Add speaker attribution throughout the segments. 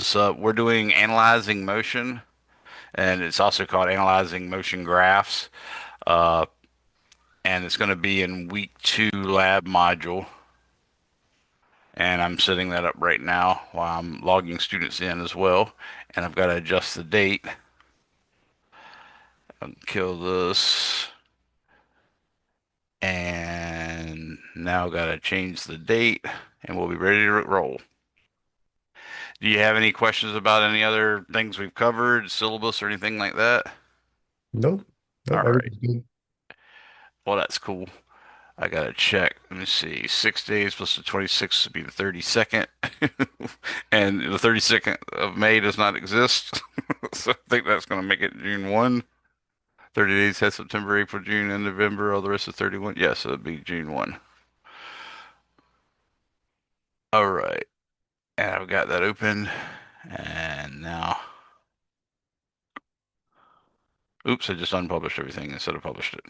Speaker 1: So we're doing analyzing motion, and it's also called analyzing motion graphs. Uh, and it's going to be in week two lab module. And I'm setting that up right now while I'm logging students in as well. And I've got to adjust the date. I'll kill this. And now I've got to change the date, and we'll be ready to roll. Do you have any questions about any other things we've covered, syllabus or anything like that?
Speaker 2: Nope.
Speaker 1: All
Speaker 2: Nope.
Speaker 1: right.
Speaker 2: Everything's good.
Speaker 1: Well, that's cool. I gotta check. Let me see. 6 days plus the 26th would be the 32nd. And the 32nd of May does not exist. So I think that's gonna make it June 1. 30 days has September, April, June, and November. All the rest is 31. Yes, it'll be June 1. All right. And I've got that open. And now, oops, I just unpublished everything instead of published it.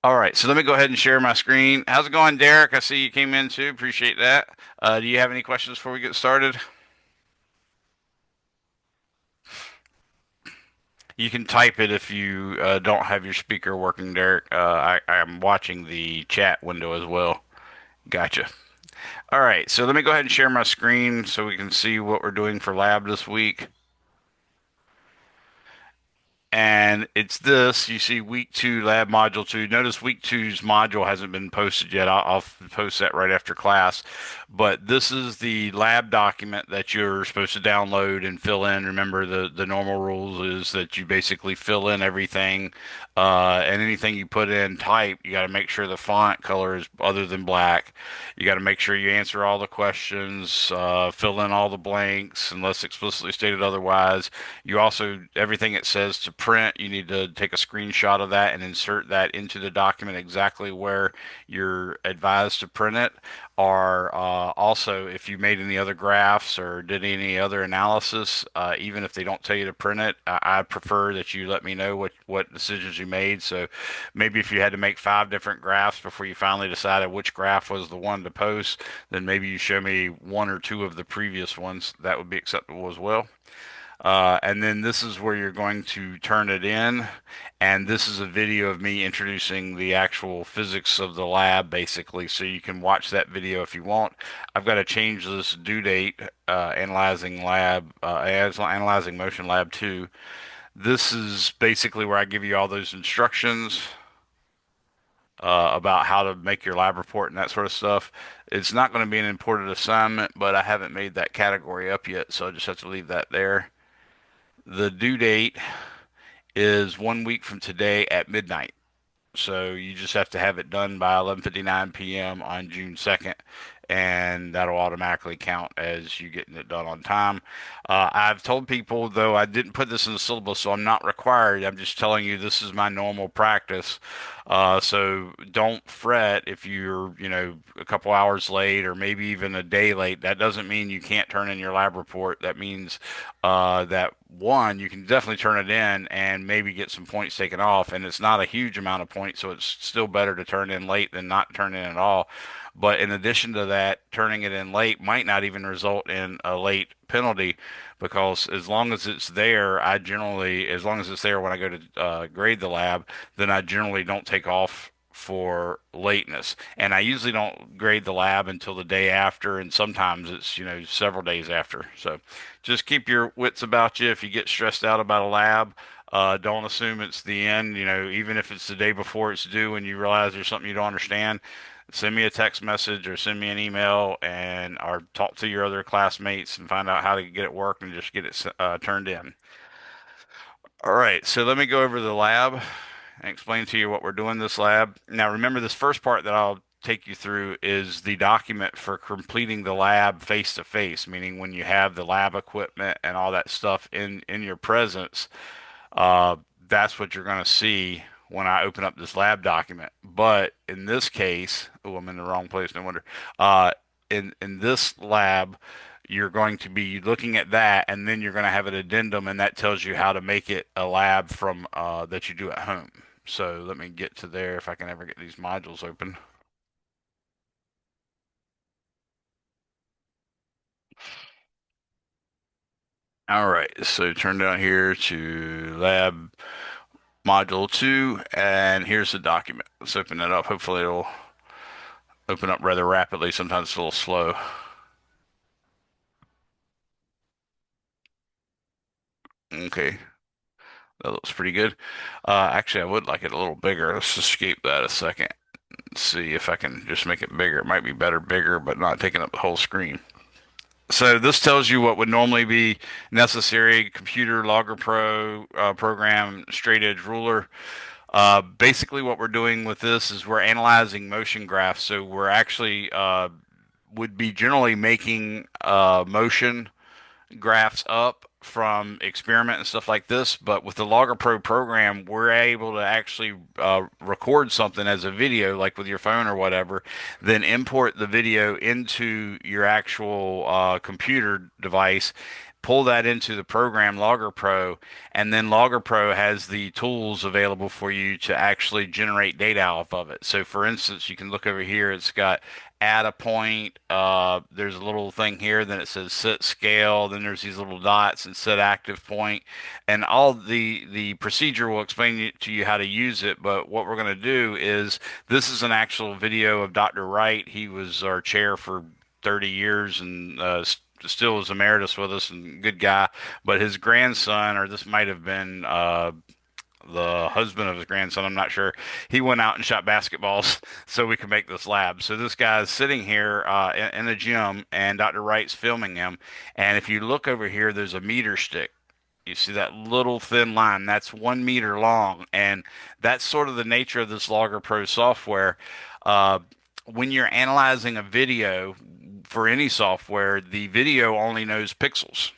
Speaker 1: All right, so let me go ahead and share my screen. How's it going, Derek? I see you came in too. Appreciate that. Do you have any questions before we get started? You can type it if you don't have your speaker working, Derek. I'm watching the chat window as well. Gotcha. All right, so let me go ahead and share my screen so we can see what we're doing for lab this week. And it's this. You see week two, lab module two. Notice week two's module hasn't been posted yet. I'll post that right after class. But this is the lab document that you're supposed to download and fill in. Remember, the normal rules is that you basically fill in everything, and anything you put in type, you got to make sure the font color is other than black. You got to make sure you answer all the questions, fill in all the blanks unless explicitly stated otherwise. You also, everything it says to print, you need to take a screenshot of that and insert that into the document exactly where you're advised to print it. Or also, if you made any other graphs or did any other analysis, even if they don't tell you to print it, I prefer that you let me know what decisions you made. So maybe if you had to make five different graphs before you finally decided which graph was the one to post, then maybe you show me one or two of the previous ones. That would be acceptable as well. And then this is where you're going to turn it in. And this is a video of me introducing the actual physics of the lab, basically. So you can watch that video if you want. I've got to change this due date, analyzing motion lab 2. This is basically where I give you all those instructions about how to make your lab report and that sort of stuff. It's not going to be an important assignment, but I haven't made that category up yet, so I just have to leave that there. The due date is 1 week from today at midnight. So you just have to have it done by 11:59 p.m. on June 2nd, and that'll automatically count as you getting it done on time. I've told people, though, I didn't put this in the syllabus, so I'm not required. I'm just telling you this is my normal practice. So don't fret if you're, a couple hours late or maybe even a day late. That doesn't mean you can't turn in your lab report. That means that one, you can definitely turn it in and maybe get some points taken off. And it's not a huge amount of points, so it's still better to turn in late than not turn in at all. But in addition to that, turning it in late might not even result in a late penalty because as long as it's there, as long as it's there when I go to grade the lab, then I generally don't take off for lateness. And I usually don't grade the lab until the day after, and sometimes it's, several days after. So just keep your wits about you if you get stressed out about a lab. Don't assume it's the end. Even if it's the day before it's due and you realize there's something you don't understand, send me a text message or send me an email and or talk to your other classmates and find out how to get it worked and just get it turned in. All right, so let me go over the lab and explain to you what we're doing in this lab. Now, remember this first part that I'll take you through is the document for completing the lab face to face, meaning when you have the lab equipment and all that stuff in your presence, uh, that's what you're going to see when I open up this lab document. But in this case, oh, I'm in the wrong place, no wonder. Uh, in this lab, you're going to be looking at that, and then you're going to have an addendum, and that tells you how to make it a lab from that you do at home. So let me get to there if I can ever get these modules open. All right, so turn down here to lab module 2, and here's the document. Let's open it up. Hopefully it'll open up rather rapidly. Sometimes it's a little slow. Okay, that looks pretty good. Actually, I would like it a little bigger. Let's escape that a second. See if I can just make it bigger. It might be better bigger, but not taking up the whole screen. So this tells you what would normally be necessary: computer logger pro program, straight edge ruler. Basically, what we're doing with this is we're analyzing motion graphs. So we're actually would be generally making motion graphs up from experiment and stuff like this, but with the Logger Pro program, we're able to actually record something as a video, like with your phone or whatever, then import the video into your actual computer device. Pull that into the program Logger Pro, and then Logger Pro has the tools available for you to actually generate data off of it. So, for instance, you can look over here. It's got add a point. There's a little thing here. Then it says set scale. Then there's these little dots and set active point. And all the procedure will explain to you how to use it. But what we're going to do is this is an actual video of Dr. Wright. He was our chair for 30 years and still is emeritus with us and good guy. But his grandson, or this might have been the husband of his grandson, I'm not sure. He went out and shot basketballs so we could make this lab. So this guy's sitting here in the gym, and Dr. Wright's filming him. And if you look over here, there's a meter stick. You see that little thin line? That's 1 meter long, and that's sort of the nature of this Logger Pro software. Uh, when you're analyzing a video for any software, the video only knows pixels.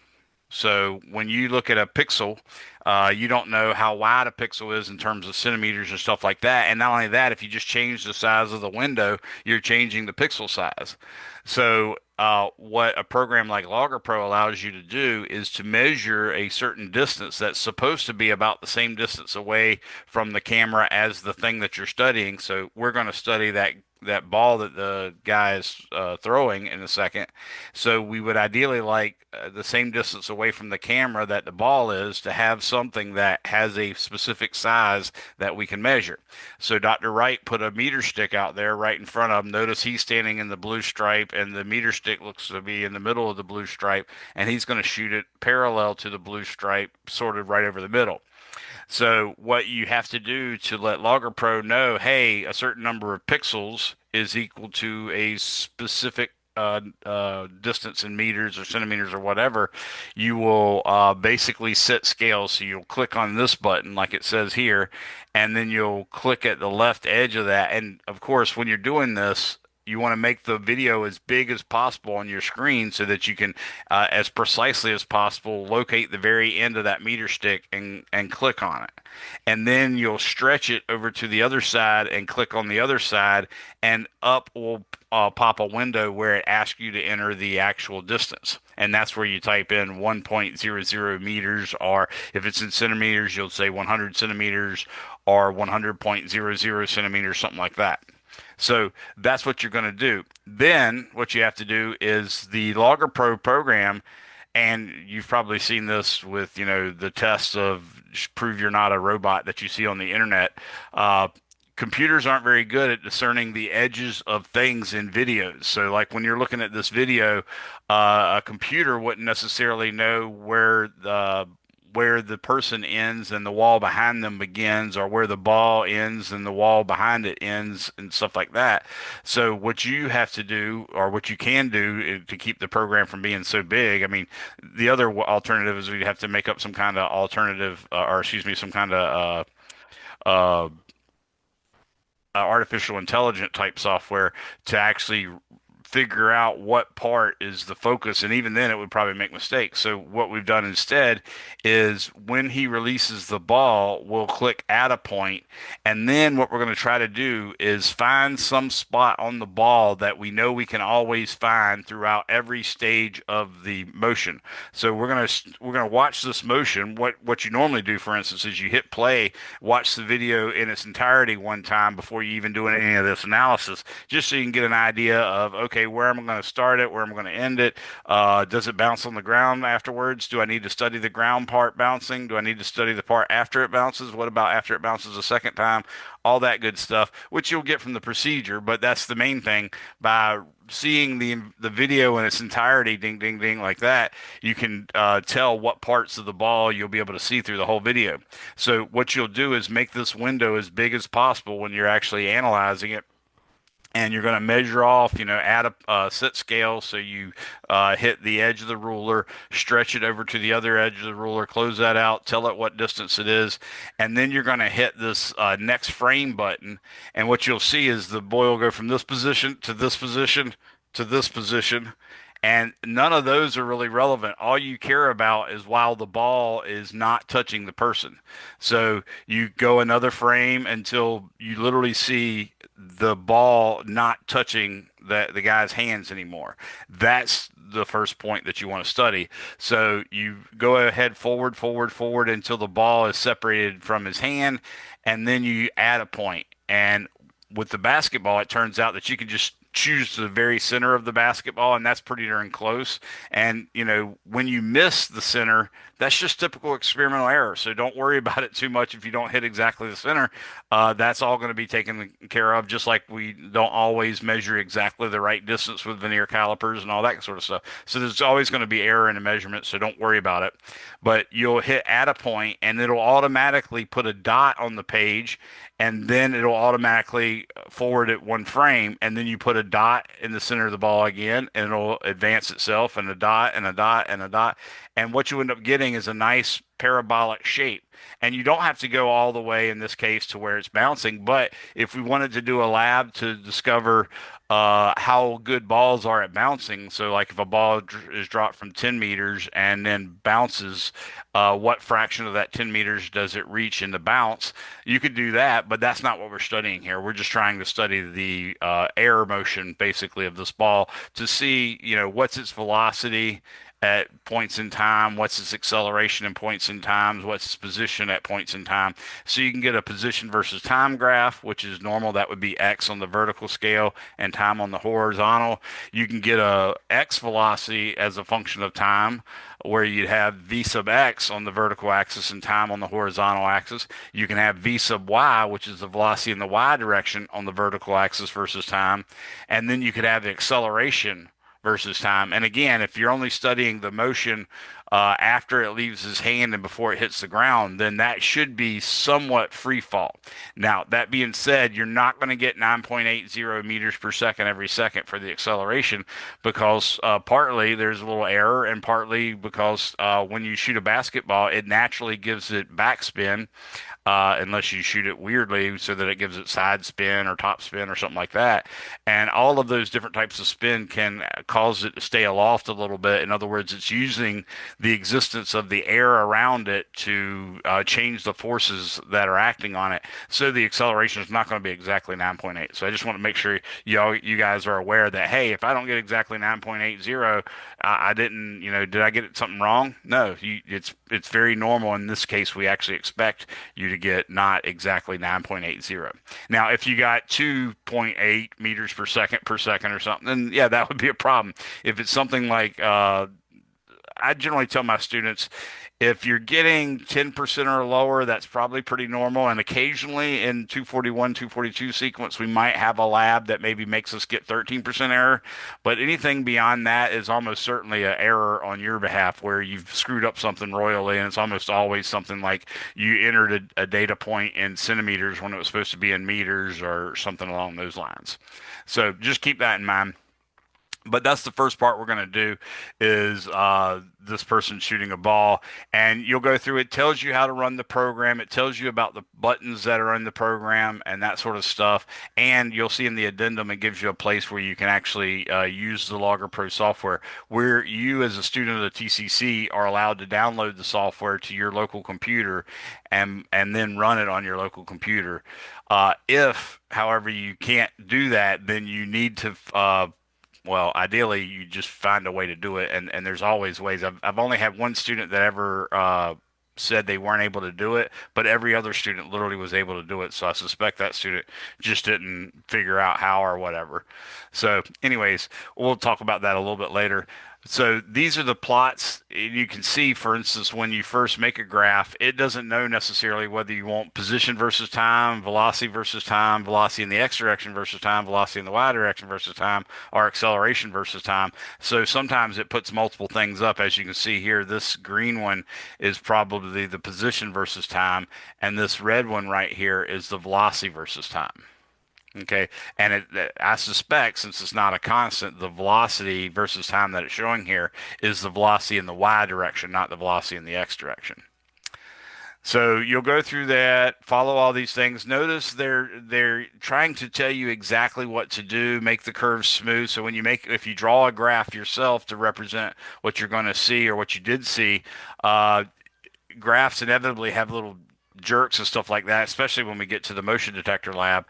Speaker 1: So when you look at a pixel, you don't know how wide a pixel is in terms of centimeters and stuff like that. And not only that, if you just change the size of the window, you're changing the pixel size. So what a program like Logger Pro allows you to do is to measure a certain distance that's supposed to be about the same distance away from the camera as the thing that you're studying. So we're going to study that ball that the guy is throwing in a second. So we would ideally like the same distance away from the camera that the ball is to have something that has a specific size that we can measure. So Dr. Wright put a meter stick out there right in front of him. Notice he's standing in the blue stripe, and the meter stick looks to be in the middle of the blue stripe, and he's going to shoot it parallel to the blue stripe, sorted right over the middle. So what you have to do to let Logger Pro know, hey, a certain number of pixels is equal to a specific distance in meters or centimeters or whatever, you will basically set scale. So you'll click on this button like it says here, and then you'll click at the left edge of that. And of course, when you're doing this, you want to make the video as big as possible on your screen so that you can, as precisely as possible, locate the very end of that meter stick and click on it. And then you'll stretch it over to the other side and click on the other side, and up will pop a window where it asks you to enter the actual distance. And that's where you type in 1.00 meters, or if it's in centimeters, you'll say 100 centimeters or 100.00 centimeters, something like that. So that's what you're going to do. Then what you have to do is the Logger Pro program, and you've probably seen this with, the tests of prove you're not a robot that you see on the internet. Computers aren't very good at discerning the edges of things in videos. So, like when you're looking at this video, a computer wouldn't necessarily know where the person ends and the wall behind them begins, or where the ball ends and the wall behind it ends, and stuff like that. So what you have to do, or what you can do to keep the program from being so big, I mean, the other alternative is we'd have to make up some kind of alternative, or excuse me, some kind of artificial intelligent type software to actually figure out what part is the focus, and even then it would probably make mistakes. So what we've done instead is when he releases the ball, we'll click add a point, and then what we're going to try to do is find some spot on the ball that we know we can always find throughout every stage of the motion. So we're going to watch this motion. What you normally do, for instance, is you hit play, watch the video in its entirety one time before you even do any of this analysis, just so you can get an idea of, okay, okay, where am I going to start it? Where am I going to end it? Does it bounce on the ground afterwards? Do I need to study the ground part bouncing? Do I need to study the part after it bounces? What about after it bounces a second time? All that good stuff, which you'll get from the procedure, but that's the main thing. By seeing the video in its entirety, ding, ding, ding, like that, you can tell what parts of the ball you'll be able to see through the whole video. So what you'll do is make this window as big as possible when you're actually analyzing it, and you're going to measure off, add a set scale. So you hit the edge of the ruler, stretch it over to the other edge of the ruler, close that out, tell it what distance it is, and then you're going to hit this next frame button. And what you'll see is the boy will go from this position to this position to this position. And none of those are really relevant. All you care about is while the ball is not touching the person. So you go another frame until you literally see the ball not touching the guy's hands anymore. That's the first point that you want to study. So you go ahead forward, forward, forward until the ball is separated from his hand, and then you add a point. And with the basketball, it turns out that you can just choose the very center of the basketball, and that's pretty darn close. And, when you miss the center, that's just typical experimental error. So don't worry about it too much if you don't hit exactly the center. That's all going to be taken care of, just like we don't always measure exactly the right distance with vernier calipers and all that sort of stuff. So there's always going to be error in the measurement, so don't worry about it. But you'll hit add a point, and it'll automatically put a dot on the page, and then it'll automatically forward it one frame, and then you put a dot in the center of the ball again, and it'll advance itself, and a dot and a dot and a dot. And what you end up getting is a nice parabolic shape. And you don't have to go all the way in this case to where it's bouncing. But if we wanted to do a lab to discover how good balls are at bouncing, so like if a ball is dropped from 10 meters and then bounces, what fraction of that 10 meters does it reach in the bounce? You could do that, but that's not what we're studying here. We're just trying to study the air motion basically of this ball to see, what's its velocity at points in time, what's its acceleration in points in times, what's its position at points in time. So you can get a position versus time graph, which is normal. That would be x on the vertical scale and time on the horizontal. You can get a x velocity as a function of time, where you'd have v sub x on the vertical axis and time on the horizontal axis. You can have v sub y, which is the velocity in the y direction on the vertical axis versus time. And then you could have the acceleration versus time. And again, if you're only studying the motion after it leaves his hand and before it hits the ground, then that should be somewhat free fall. Now, that being said, you're not going to get 9.80 meters per second every second for the acceleration, because partly there's a little error, and partly because when you shoot a basketball, it naturally gives it backspin. Unless you shoot it weirdly so that it gives it side spin or top spin or something like that. And all of those different types of spin can cause it to stay aloft a little bit. In other words, it's using the existence of the air around it to change the forces that are acting on it. So the acceleration is not going to be exactly 9.8. So I just want to make sure you guys are aware that, hey, if I don't get exactly 9.80, I didn't, did I get something wrong? No, it's very normal. In this case, we actually expect you to get not exactly 9.80. Now, if you got 2.8 meters per second or something, then yeah, that would be a problem. If it's something like, I generally tell my students, if you're getting 10% or lower, that's probably pretty normal. And occasionally in 241, 242 sequence, we might have a lab that maybe makes us get 13% error. But anything beyond that is almost certainly an error on your behalf, where you've screwed up something royally. And it's almost always something like you entered a data point in centimeters when it was supposed to be in meters or something along those lines. So just keep that in mind. But that's the first part we're going to do is this person shooting a ball. And you'll go through, it tells you how to run the program. It tells you about the buttons that are in the program and that sort of stuff. And you'll see in the addendum, it gives you a place where you can actually use the Logger Pro software, where you as a student of the TCC are allowed to download the software to your local computer and then run it on your local computer. If, however, you can't do that, then you need to well, ideally, you just find a way to do it, and there's always ways. I've only had one student that ever said they weren't able to do it, but every other student literally was able to do it. So I suspect that student just didn't figure out how or whatever. So, anyways, we'll talk about that a little bit later. So these are the plots. You can see, for instance, when you first make a graph, it doesn't know necessarily whether you want position versus time, velocity in the x direction versus time, velocity in the y direction versus time, or acceleration versus time. So sometimes it puts multiple things up. As you can see here, this green one is probably the position versus time, and this red one right here is the velocity versus time. Okay, and I suspect, since it's not a constant, the velocity versus time that it's showing here is the velocity in the y direction, not the velocity in the x direction. So you'll go through that, follow all these things. Notice they're trying to tell you exactly what to do, make the curves smooth. So if you draw a graph yourself to represent what you're going to see or what you did see, uh, graphs inevitably have little jerks and stuff like that, especially when we get to the motion detector lab.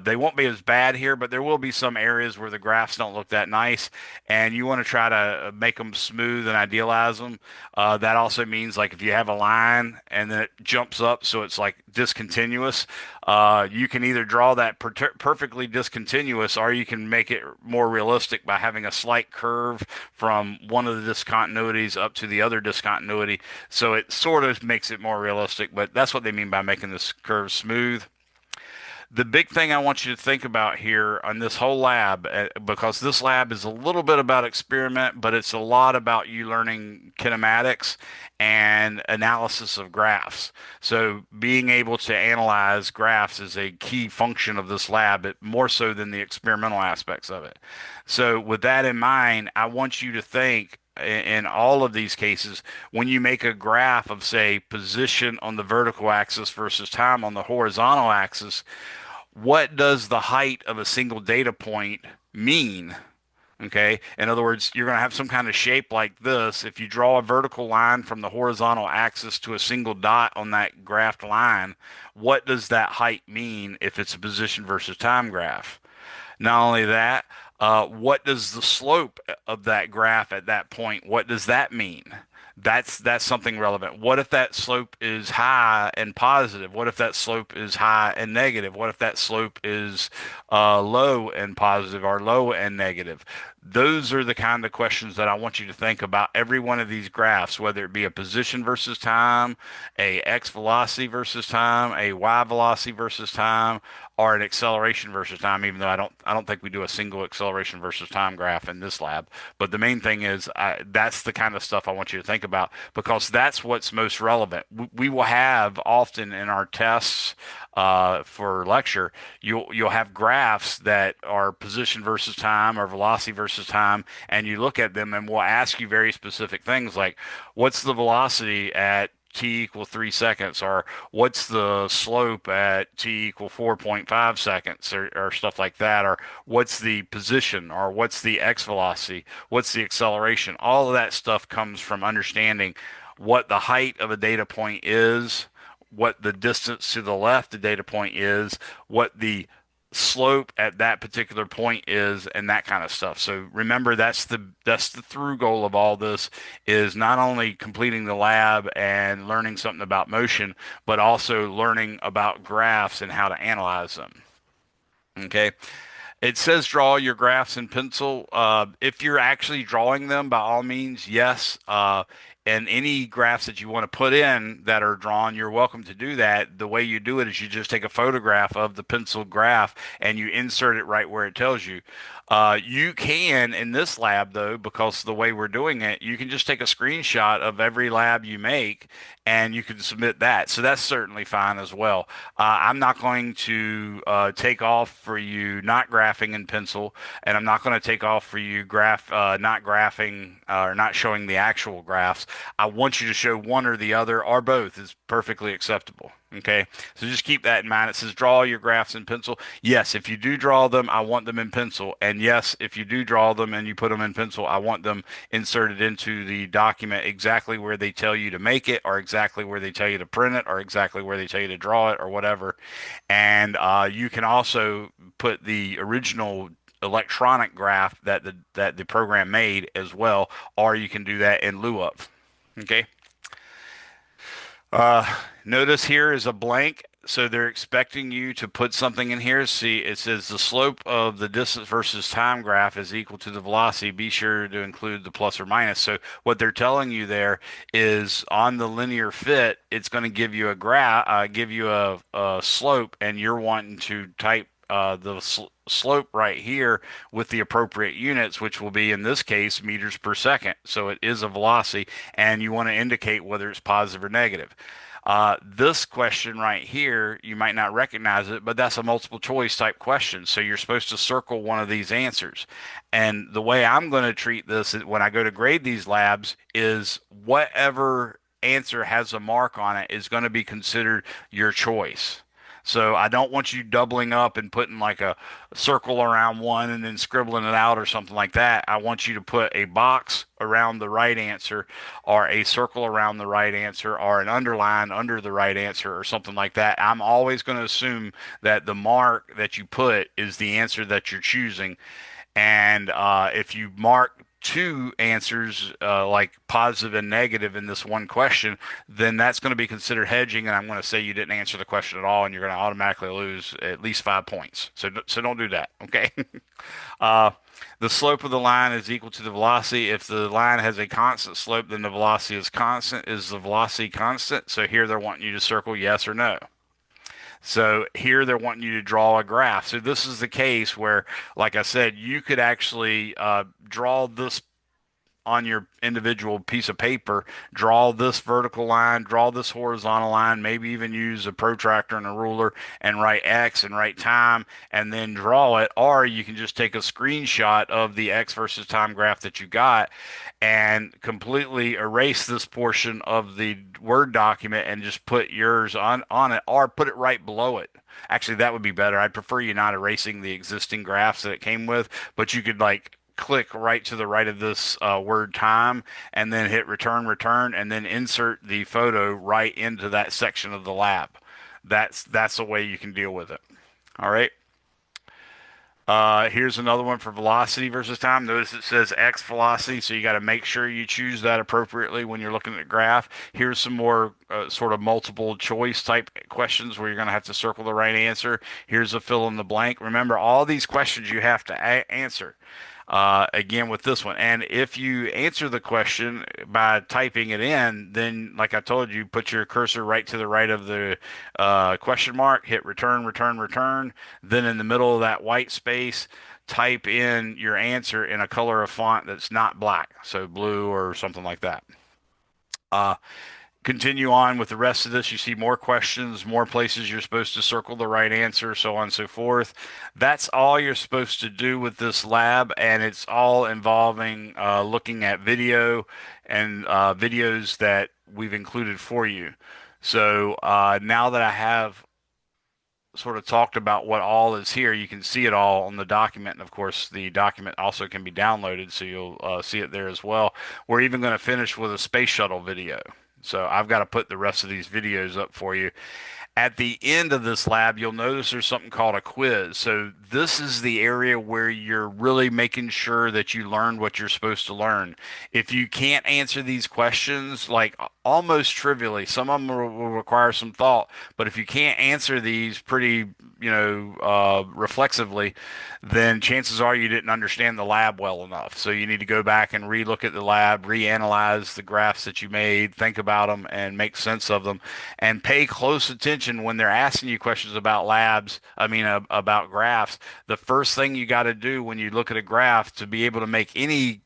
Speaker 1: They won't be as bad here, but there will be some areas where the graphs don't look that nice, and you want to try to make them smooth and idealize them. That also means, like, if you have a line and then it jumps up so it's like discontinuous, you can either draw that perfectly discontinuous, or you can make it more realistic by having a slight curve from one of the discontinuities up to the other discontinuity. So it sort of makes it more realistic, but that's what they mean by making this curve smooth. The big thing I want you to think about here on this whole lab, because this lab is a little bit about experiment, but it's a lot about you learning kinematics and analysis of graphs. So being able to analyze graphs is a key function of this lab, more so than the experimental aspects of it. So with that in mind, I want you to think in all of these cases, when you make a graph of, say, position on the vertical axis versus time on the horizontal axis, what does the height of a single data point mean? Okay. In other words, you're going to have some kind of shape like this. If you draw a vertical line from the horizontal axis to a single dot on that graphed line, what does that height mean if it's a position versus time graph? Not only that, what does the slope of that graph at that point, what does that mean? That's something relevant. What if that slope is high and positive? What if that slope is high and negative? What if that slope is low and positive or low and negative? Those are the kind of questions that I want you to think about every one of these graphs, whether it be a position versus time, a x velocity versus time, a y velocity versus time, or an acceleration versus time. Even though I don't think we do a single acceleration versus time graph in this lab. But the main thing is, that's the kind of stuff I want you to think about, because that's what's most relevant. We will have often in our tests for lecture, you'll have graphs that are position versus time or velocity versus time, and you look at them and we'll ask you very specific things like, what's the velocity at t equal 3 seconds, or what's the slope at t equal 4.5 seconds, or stuff like that, or what's the position, or what's the x velocity, what's the acceleration. All of that stuff comes from understanding what the height of a data point is, what the distance to the left the data point is, what the slope at that particular point is, and that kind of stuff. So remember, that's the through goal of all this, is not only completing the lab and learning something about motion, but also learning about graphs and how to analyze them. Okay. It says draw your graphs in pencil. If you're actually drawing them, by all means, yes. And any graphs that you want to put in that are drawn, you're welcome to do that. The way you do it is you just take a photograph of the pencil graph and you insert it right where it tells you. You can, in this lab, though, because the way we're doing it, you can just take a screenshot of every lab you make and you can submit that. So that's certainly fine as well. I'm not going to take off for you not graphing in pencil, and I'm not going to take off for you not graphing or not showing the actual graphs. I want you to show one or the other, or both is perfectly acceptable. Okay, so just keep that in mind. It says draw your graphs in pencil. Yes, if you do draw them, I want them in pencil. And yes, if you do draw them and you put them in pencil, I want them inserted into the document exactly where they tell you to make it, or exactly where they tell you to print it, or exactly where they tell you to draw it, or whatever. And you can also put the original electronic graph that the program made as well, or you can do that in lieu of. Okay. Notice here is a blank, so they're expecting you to put something in here. See, it says the slope of the distance versus time graph is equal to the velocity. Be sure to include the plus or minus. So what they're telling you there is on the linear fit, it's going to give you a graph, give you a slope, and you're wanting to type the slope right here with the appropriate units, which will be in this case meters per second. So it is a velocity, and you want to indicate whether it's positive or negative. This question right here, you might not recognize it, but that's a multiple choice type question. So you're supposed to circle one of these answers. And the way I'm going to treat this when I go to grade these labs is whatever answer has a mark on it is going to be considered your choice. So I don't want you doubling up and putting like a circle around one and then scribbling it out or something like that. I want you to put a box around the right answer or a circle around the right answer or an underline under the right answer or something like that. I'm always going to assume that the mark that you put is the answer that you're choosing. And if you mark two answers like positive and negative in this one question, then that's going to be considered hedging, and I'm going to say you didn't answer the question at all, and you're going to automatically lose at least 5 points. So don't do that. Okay. uh, the slope of the line is equal to the velocity. If the line has a constant slope, then the velocity is constant. Is the velocity constant? So here they're wanting you to circle yes or no. So here they're wanting you to draw a graph. So this is the case where, like I said, you could actually draw this on your individual piece of paper, draw this vertical line, draw this horizontal line, maybe even use a protractor and a ruler and write X and write time and then draw it. Or you can just take a screenshot of the X versus time graph that you got and completely erase this portion of the Word document and just put yours on it or put it right below it. Actually, that would be better. I'd prefer you not erasing the existing graphs that it came with, but you could like click right to the right of this word time and then hit return, and then insert the photo right into that section of the lab. That's the way you can deal with it. All right. Here's another one for velocity versus time. Notice it says X velocity, so you got to make sure you choose that appropriately when you're looking at the graph. Here's some more sort of multiple choice type questions where you're going to have to circle the right answer. Here's a fill in the blank. Remember, all these questions you have to answer. Again with this one. And if you answer the question by typing it in, then like I told you, put your cursor right to the right of the question mark, hit return. Then in the middle of that white space, type in your answer in a color of font that's not black, so blue or something like that. Uh, Continue on with the rest of this. You see more questions, more places you're supposed to circle the right answer, so on and so forth. That's all you're supposed to do with this lab, and it's all involving looking at video and videos that we've included for you. So now that I have sort of talked about what all is here, you can see it all on the document. And of course, the document also can be downloaded, so you'll see it there as well. We're even going to finish with a space shuttle video. So I've got to put the rest of these videos up for you. At the end of this lab, you'll notice there's something called a quiz. So this is the area where you're really making sure that you learned what you're supposed to learn. If you can't answer these questions, like almost trivially, some of them will require some thought, but if you can't answer these pretty, reflexively, then chances are you didn't understand the lab well enough. So you need to go back and relook at the lab, reanalyze the graphs that you made, think about them, and make sense of them, and pay close attention when they're asking you questions about labs. I mean, about graphs. The first thing you got to do when you look at a graph to be able to make any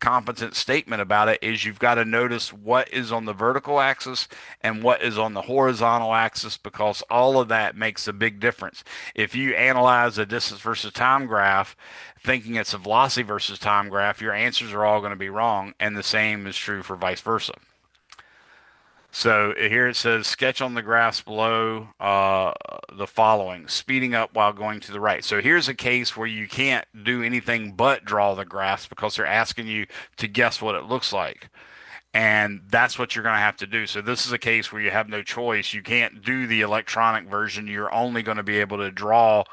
Speaker 1: competent statement about it is you've got to notice what is on the vertical axis and what is on the horizontal axis, because all of that makes a big difference. If you analyze a distance versus time graph thinking it's a velocity versus time graph, your answers are all going to be wrong, and the same is true for vice versa. So here it says sketch on the graphs below the following, speeding up while going to the right. So here's a case where you can't do anything but draw the graphs because they're asking you to guess what it looks like. And that's what you're going to have to do. So this is a case where you have no choice. You can't do the electronic version. You're only going to be able to draw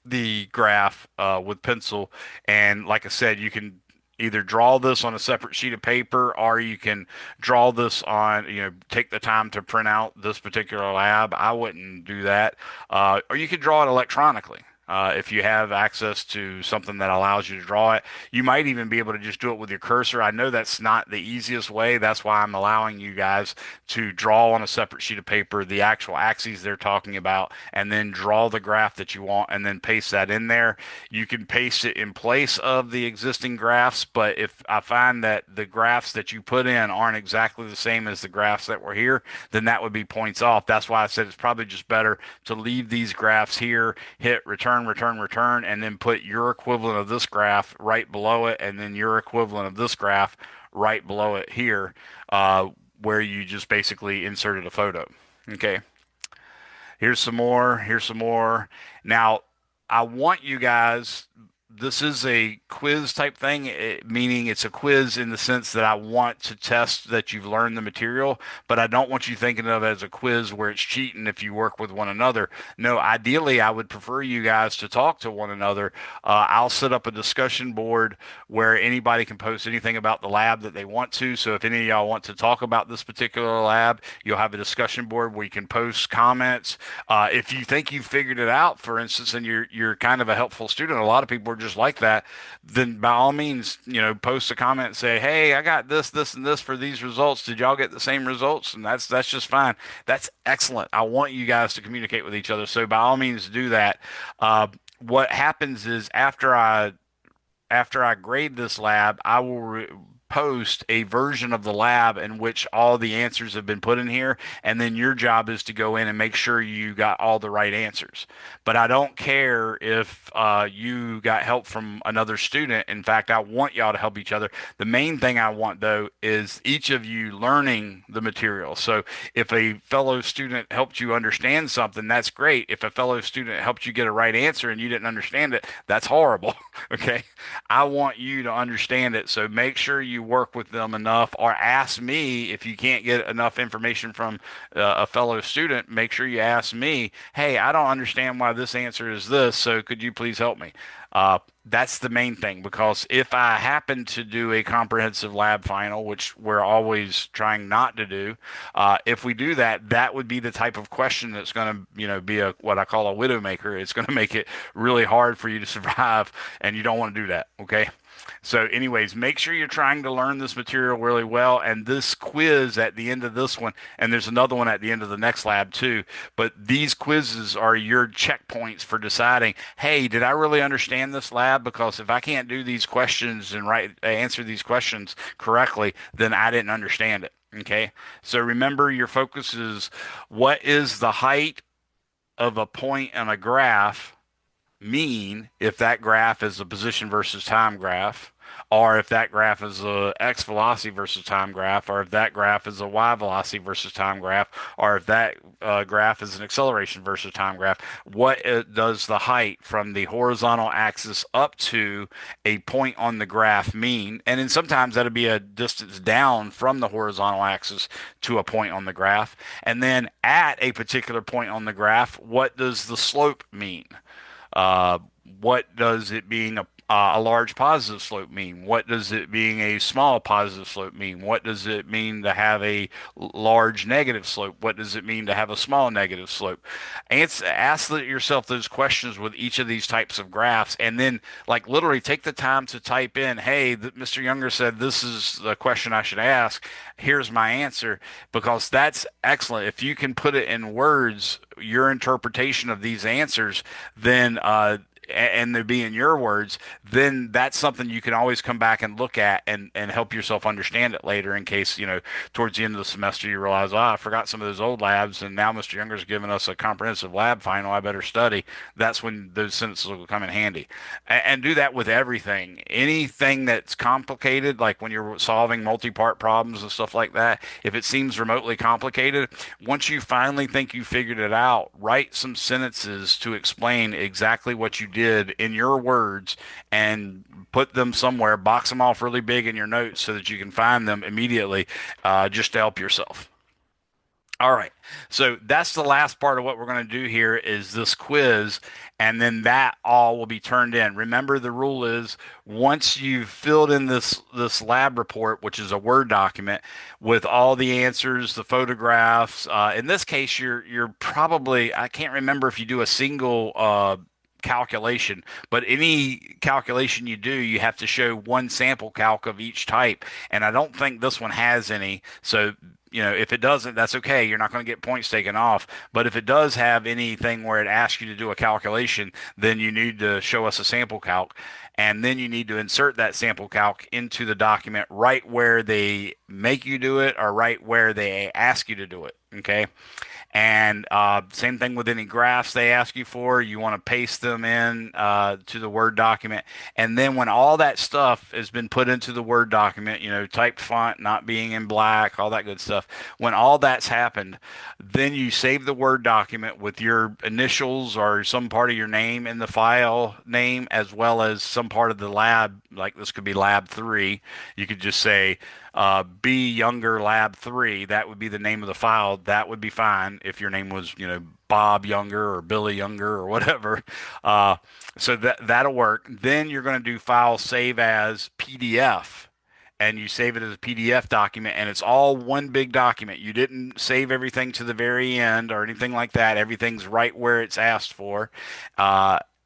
Speaker 1: the graph with pencil. And like I said, you can either draw this on a separate sheet of paper, or you can draw this on, take the time to print out this particular lab. I wouldn't do that. Or you could draw it electronically. If you have access to something that allows you to draw it, you might even be able to just do it with your cursor. I know that's not the easiest way. That's why I'm allowing you guys to draw on a separate sheet of paper the actual axes they're talking about, and then draw the graph that you want, and then paste that in there. You can paste it in place of the existing graphs, but if I find that the graphs that you put in aren't exactly the same as the graphs that were here, then that would be points off. That's why I said it's probably just better to leave these graphs here, hit return, return, return, and then put your equivalent of this graph right below it, and then your equivalent of this graph right below it here, where you just basically inserted a photo. Okay. Here's some more. Here's some more. Now, I want you guys, this is a quiz type thing, meaning it's a quiz in the sense that I want to test that you've learned the material, but I don't want you thinking of it as a quiz where it's cheating if you work with one another. No, ideally, I would prefer you guys to talk to one another. I'll set up a discussion board where anybody can post anything about the lab that they want to. So if any of y'all want to talk about this particular lab, you'll have a discussion board where you can post comments. If you think you figured it out, for instance, and you're kind of a helpful student, a lot of people are just like that, then by all means, post a comment and say, "Hey, I got this, this, and this for these results. Did y'all get the same results?" And that's just fine. That's excellent. I want you guys to communicate with each other, so by all means, do that. What happens is after I grade this lab, I will post a version of the lab in which all the answers have been put in here, and then your job is to go in and make sure you got all the right answers. But I don't care if you got help from another student. In fact, I want y'all to help each other. The main thing I want, though, is each of you learning the material. So if a fellow student helped you understand something, that's great. If a fellow student helped you get a right answer and you didn't understand it, that's horrible. Okay. I want you to understand it. So make sure you work with them enough, or ask me if you can't get enough information from a fellow student. Make sure you ask me, "Hey, I don't understand why this answer is this, so could you please help me?" That's the main thing, because if I happen to do a comprehensive lab final, which we're always trying not to do, if we do that, that would be the type of question that's going to, be what I call a widowmaker. It's going to make it really hard for you to survive, and you don't want to do that. Okay. So, anyways, make sure you're trying to learn this material really well. And this quiz at the end of this one, and there's another one at the end of the next lab too. But these quizzes are your checkpoints for deciding, hey, did I really understand this lab? Because if I can't do these questions and answer these questions correctly, then I didn't understand it. Okay. So remember, your focus is, what is the height of a point on a graph mean if that graph is a position versus time graph, or if that graph is a x velocity versus time graph, or if that graph is a y velocity versus time graph, or if that graph is an acceleration versus time graph. What does the height from the horizontal axis up to a point on the graph mean? And then sometimes that'll be a distance down from the horizontal axis to a point on the graph. And then at a particular point on the graph, what does the slope mean? Uh, what does it being a large positive slope mean? What does it being a small positive slope mean? What does it mean to have a large negative slope? What does it mean to have a small negative slope? Ask yourself those questions with each of these types of graphs, and then like literally take the time to type in, "Hey, Mr. Younger said this is the question I should ask. Here's my answer," because that's excellent. If you can put it in words, your interpretation of these answers, then and they be in your words, then that's something you can always come back and look at, and help yourself understand it later, in case, towards the end of the semester you realize, I forgot some of those old labs, and now Mr. Younger's given us a comprehensive lab final. I better study. That's when those sentences will come in handy. And do that with everything. Anything that's complicated, like when you're solving multi-part problems and stuff like that, if it seems remotely complicated, once you finally think you figured it out, write some sentences to explain exactly what you did in your words, and put them somewhere, box them off really big in your notes so that you can find them immediately, just to help yourself. All right. So that's the last part of what we're going to do here is this quiz, and then that all will be turned in. Remember, the rule is once you've filled in this lab report, which is a Word document with all the answers, the photographs. In this case, you're probably I can't remember if you do a single calculation, but any calculation you do, you have to show one sample calc of each type. And I don't think this one has any. So, if it doesn't, that's okay. You're not going to get points taken off. But if it does have anything where it asks you to do a calculation, then you need to show us a sample calc. And then you need to insert that sample calc into the document right where they make you do it or right where they ask you to do it. Okay. And same thing with any graphs they ask you for. You want to paste them in to the Word document. And then when all that stuff has been put into the Word document, typed font not being in black, all that good stuff, when all that's happened, then you save the Word document with your initials or some part of your name in the file name, as well as some part of the lab, like this could be lab 3. You could just say, B Younger Lab 3, that would be the name of the file. That would be fine if your name was, Bob Younger or Billy Younger or whatever. Uh, so that'll work. Then you're going to do file save as PDF. And you save it as a PDF document, and it's all one big document. You didn't save everything to the very end or anything like that. Everything's right where it's asked for.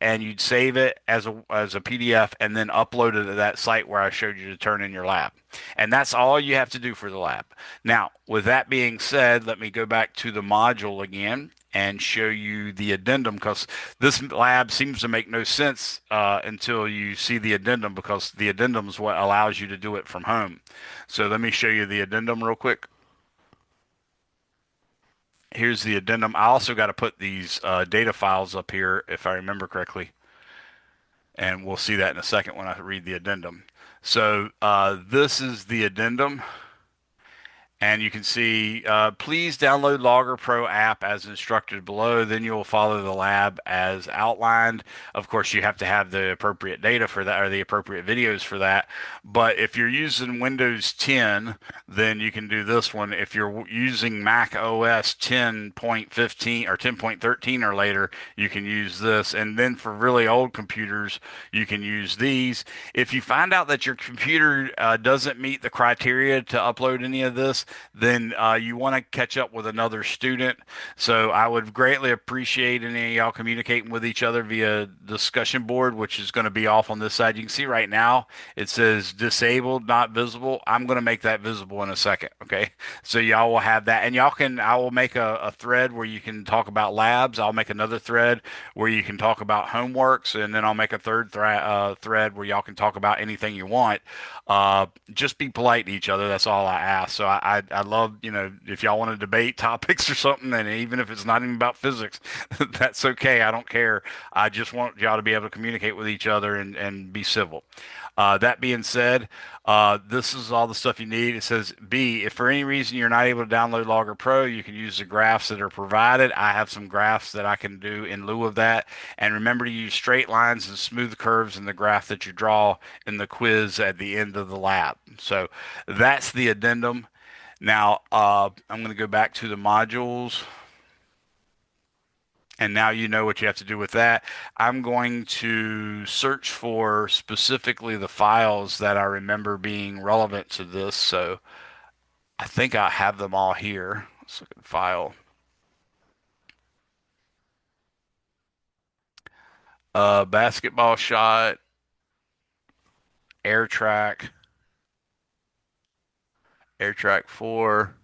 Speaker 1: And you'd save it as a PDF and then upload it to that site where I showed you to turn in your lab. And that's all you have to do for the lab. Now, with that being said, let me go back to the module again and show you the addendum because this lab seems to make no sense until you see the addendum because the addendum is what allows you to do it from home. So let me show you the addendum real quick. Here's the addendum. I also got to put these data files up here if I remember correctly. And we'll see that in a second when I read the addendum. So this is the addendum. And you can see, please download Logger Pro app as instructed below. Then you will follow the lab as outlined. Of course, you have to have the appropriate data for that or the appropriate videos for that. But if you're using Windows 10, then you can do this one. If you're using Mac OS 10.15 or 10.13 or later, you can use this. And then for really old computers, you can use these. If you find out that your computer doesn't meet the criteria to upload any of this, then you want to catch up with another student. So I would greatly appreciate any of y'all communicating with each other via discussion board, which is going to be off on this side. You can see right now it says disabled, not visible. I'm going to make that visible in a second. Okay. So y'all will have that. And I will make a thread where you can talk about labs. I'll make another thread where you can talk about homeworks. And then I'll make a third thread where y'all can talk about anything you want. Just be polite to each other. That's all I ask. So I love, if y'all want to debate topics or something, and even if it's not even about physics, that's okay. I don't care. I just want y'all to be able to communicate with each other and be civil. That being said, this is all the stuff you need. It says B, if for any reason you're not able to download Logger Pro, you can use the graphs that are provided. I have some graphs that I can do in lieu of that. And remember to use straight lines and smooth curves in the graph that you draw in the quiz at the end of the lab. So that's the addendum. Now, I'm going to go back to the modules. And now you know what you have to do with that. I'm going to search for specifically the files that I remember being relevant to this. So I think I have them all here. Let's look at the file. Basketball shot, air track, air track 4,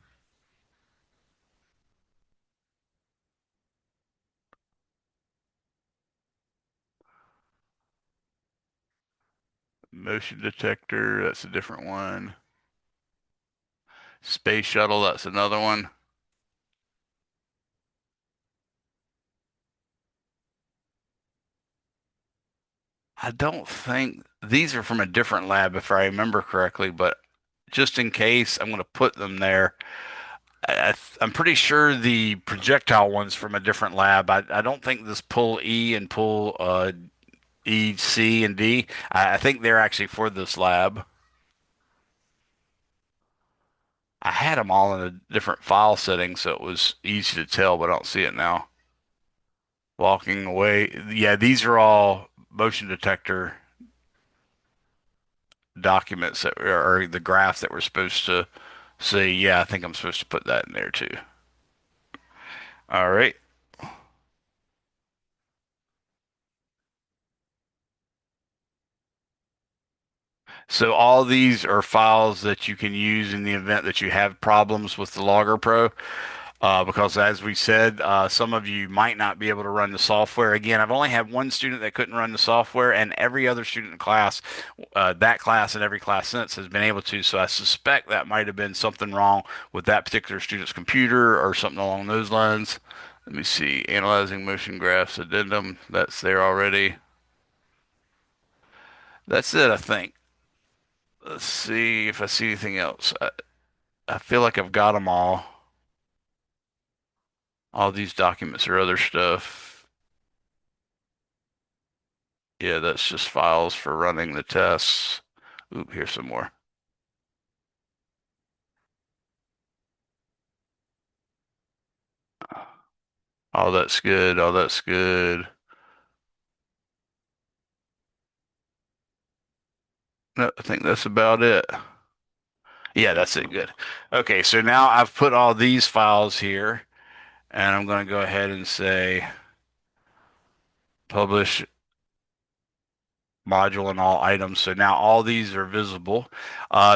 Speaker 1: motion detector. That's a different one. Space shuttle. That's another one. I don't think these are from a different lab, if I remember correctly, but just in case, I'm going to put them there. I'm pretty sure the projectile one's from a different lab. I don't think this pull E and pull E, C, and D. I think they're actually for this lab. I had them all in a different file setting, so it was easy to tell, but I don't see it now. Walking away. Yeah, these are all motion detector documents that are the graph that we're supposed to see. Yeah, I think I'm supposed to put that in there too. All right. So all these are files that you can use in the event that you have problems with the Logger Pro. Because as we said, some of you might not be able to run the software. Again, I've only had one student that couldn't run the software, and every other student in class, that class and every class since has been able to. So I suspect that might have been something wrong with that particular student's computer or something along those lines. Let me see. Analyzing motion graphs addendum. That's there already. That's it, I think. Let's see if I see anything else. I feel like I've got them all. All these documents or other stuff. Yeah, that's just files for running the tests. Oop, here's some more. All that's good. All that's good. No, I think that's about it. Yeah, that's it. Good. Okay, so now I've put all these files here, and I'm going to go ahead and say publish module and all items. So now all these are visible.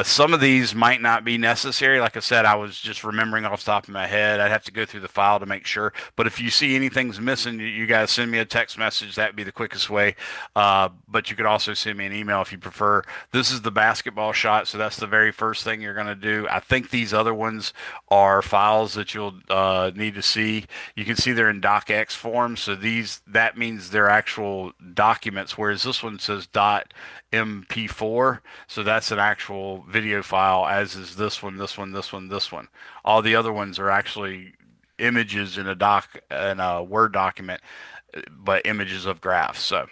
Speaker 1: Some of these might not be necessary. Like I said, I was just remembering off the top of my head. I'd have to go through the file to make sure. But if you see anything's missing, you guys send me a text message. That'd be the quickest way. But you could also send me an email if you prefer. This is the basketball shot, so that's the very first thing you're going to do. I think these other ones are files that you'll need to see. You can see they're in docx form, so these that means they're actual documents, whereas this one says .mp4, so that's an actual video file, as is this one, this one, this one, this one. All the other ones are actually images in a Word document, but images of graphs. So,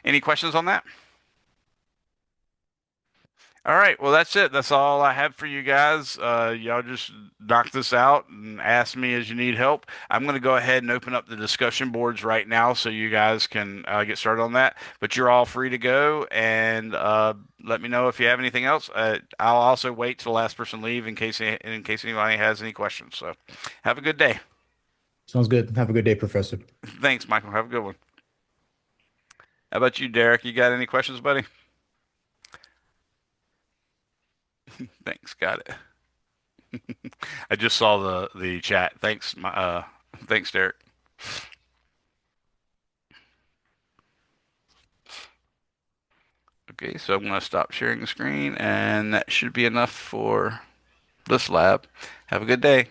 Speaker 1: any questions on that? All right, well, that's it. That's all I have for you guys. Y'all just knock this out and ask me as you need help. I'm going to go ahead and open up the discussion boards right now so you guys can get started on that. But you're all free to go and let me know if you have anything else. I'll also wait till the last person leave in case anybody has any questions. So, have a good day.
Speaker 2: Sounds good. Have a good day, Professor.
Speaker 1: Thanks, Michael. Have a good one. How about you, Derek? You got any questions, buddy? Thanks. Got it. I just saw the chat. Thanks, Derek. Okay, so I'm going to stop sharing the screen, and that should be enough for this lab. Have a good day.